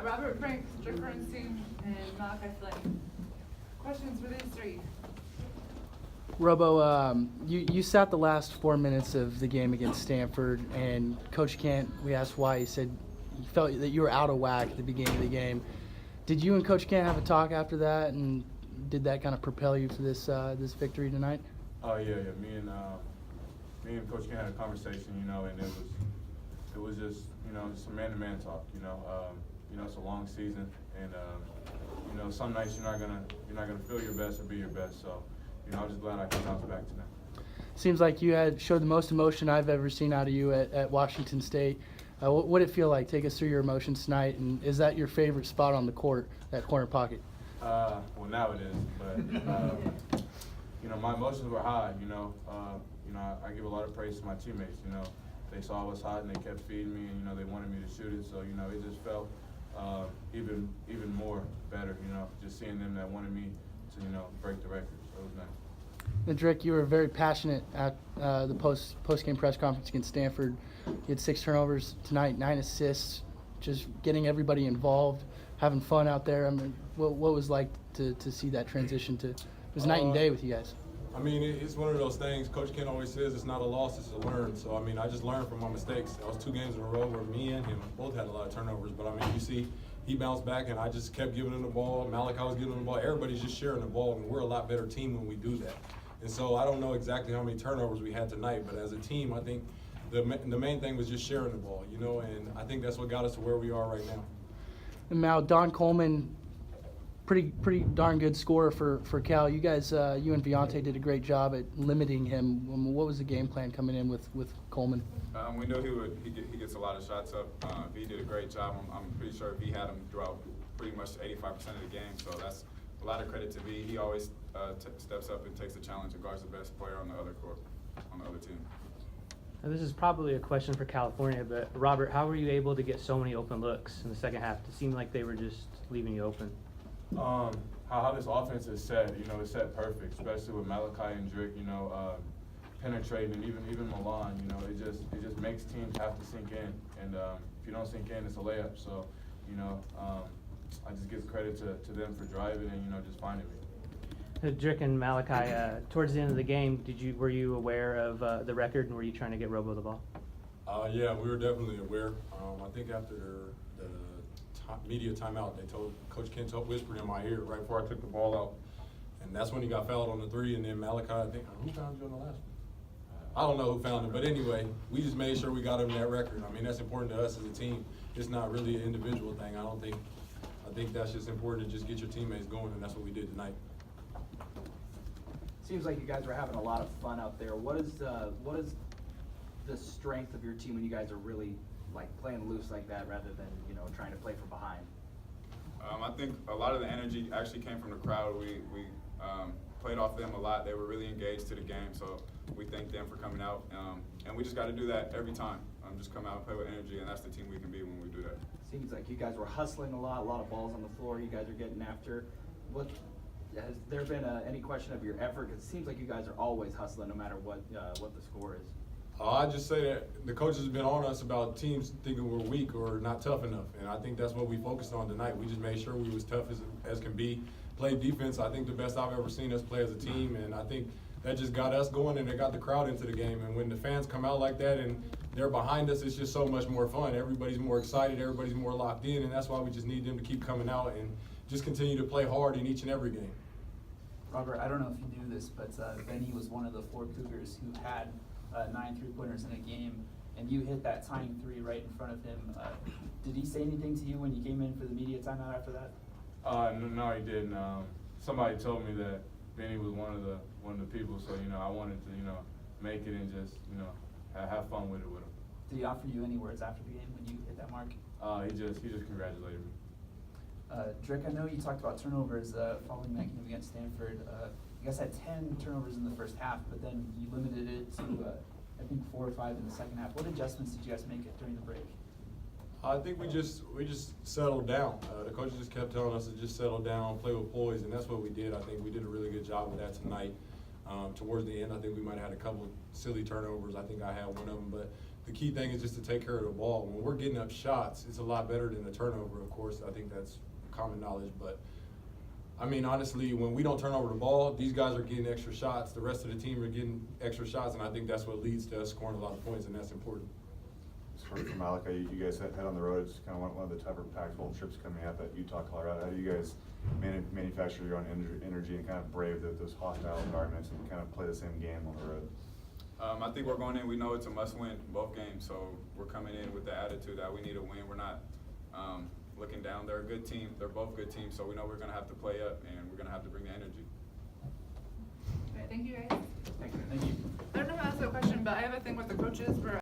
got Robert Frank, Drick, and Malachi Flynn. Questions for these three? Robo, you sat the last 4 minutes of the game against Stanford, and Coach Kent, we asked why. He said he felt that you were out of whack at the beginning of the game. Did you and Coach Kent have a talk after that, and did that kind of propel you for this victory tonight? Oh yeah. Me and Coach Kent had a conversation, and it was just just some man-to-man talk. It's a long season, and some nights you're not gonna feel your best or be your best. So I'm just glad I can bounce back tonight. Seems like you showed the most emotion I've ever seen out of you at Washington State. What did it feel like? Take us through your emotions tonight, and is that your favorite spot on the court, that corner pocket? Well, now it is, but my emotions were high. I give a lot of praise to my teammates. They saw I was hot and they kept feeding me, and they wanted me to shoot it. So it just felt even more better. Just seeing them that wanted me to break the record. So it was nice. And Drick, you were very passionate at the post-game press conference against Stanford. You had 6 turnovers tonight, 9 assists, just getting everybody involved, having fun out there. I mean, what was it like to see that transition to? It was night and day with you guys. I mean, it's one of those things. Coach Kent always says it's not a loss, it's a learn. So, I mean, I just learned from my mistakes. That was 2 games in a row where me and him both had a lot of turnovers. But, I mean, you see, he bounced back, and I just kept giving him the ball. Malachi was giving him the ball. Everybody's just sharing the ball, and we're a lot better team when we do that. And so I don't know exactly how many turnovers we had tonight, but as a team, I think the main thing was just sharing the ball, and I think that's what got us to where we are right now. And Mal, Don Coleman, pretty darn good scorer for Cal. You guys, you and Viante did a great job at limiting him. What was the game plan coming in with Coleman? We knew he gets a lot of shots up. He did a great job. I'm pretty sure he had him throughout pretty much 85% of the game. So that's a lot of credit to V. He always steps up and takes the challenge and guards the best player on the other court, on the other team. Now, this is probably a question for California, but Robert, how were you able to get so many open looks in the second half? It seemed like they were just leaving you open. How this offense is set, it's set perfect, especially with Malachi and Drick, penetrating, and even Milan, it just makes teams have to sink in, and if you don't sink in, it's a layup. So, I just give credit to them for driving and just finding me. Drick and Malachi, towards the end of the game, were you aware of the record, and were you trying to get Robo the ball? Yeah, we were definitely aware. I think after the media timeout, they told Coach Kent whispered in my ear right before I took the ball out, and that's when he got fouled on the 3. And then Malachi, I think, who found you on the last one? I don't know who found him, but anyway, we just made sure we got him that record. I mean, that's important to us as a team. It's not really an individual thing. I think that's just important to just get your teammates going, and that's what we did tonight. Seems like you guys are having a lot of fun out there. What is the strength of your team when you guys are really playing loose like that, rather than trying to play from behind? I think a lot of the energy actually came from the crowd. We played off them a lot. They were really engaged to the game, so we thank them for coming out. And we just got to do that every time. Just come out and play with energy, and that's the team we can be when we do that. Seems like you guys were hustling a lot of balls on the floor. You guys are getting after. Has there been any question of your effort? Because it seems like you guys are always hustling, no matter what the score is. I just say that the coaches have been on us about teams thinking we're weak or not tough enough, and I think that's what we focused on tonight. We just made sure we was tough as can be, played defense. I think the best I've ever seen us play as a team, and I think that just got us going, and it got the crowd into the game. And when the fans come out like that and they're behind us, it's just so much more fun. Everybody's more excited, everybody's more locked in, and that's why we just need them to keep coming out and just continue to play hard in each and every game. Robert, I don't know if you knew this, but Benny was one of the 4 Cougars who had 9 3-pointers in a game, and you hit that tying 3 right in front of him. Did he say anything to you when you came in for the media timeout after that? No, he didn't. Somebody told me that Benny was one of the people, so I wanted to make it and just have fun with it with him. Did he offer you any words after the game when you hit that mark? He just congratulated me. Drick, I know you talked about turnovers following that game against Stanford. You guys had 10 turnovers in the first half, but then you limited it to, I think, 4 or 5 in the second half. What adjustments did you guys make during the break? I think we just settled down. The coaches just kept telling us to just settle down, play with poise, and that's what we did. I think we did a really good job of that tonight. Towards the end, I think we might have had a couple of silly turnovers. I think I had one of them, but the key thing is just to take care of the ball. When we're getting up shots, it's a lot better than a turnover, of course. I think that's common knowledge. But, I mean, honestly, when we don't turn over the ball, these guys are getting extra shots. The rest of the team are getting extra shots, and I think that's what leads to us scoring a lot of points, and that's important. For Malachi, you guys head on the road. It's kind of one of the tougher Pac-12 trips coming up at Utah, Colorado. How do you guys manufacture your own energy and kind of brave those hostile environments and kind of play the same game on the road? I think we're going in, we know it's a must-win, both games, so we're coming in with the attitude that we need to win. We're not looking down. They're a good team. They're both good teams, so we know we're going to have to play up, and we're going to have to bring the energy. All right, thank you guys. Thank you. Thank you. I don't know how to ask that question, but I have a thing with the coaches where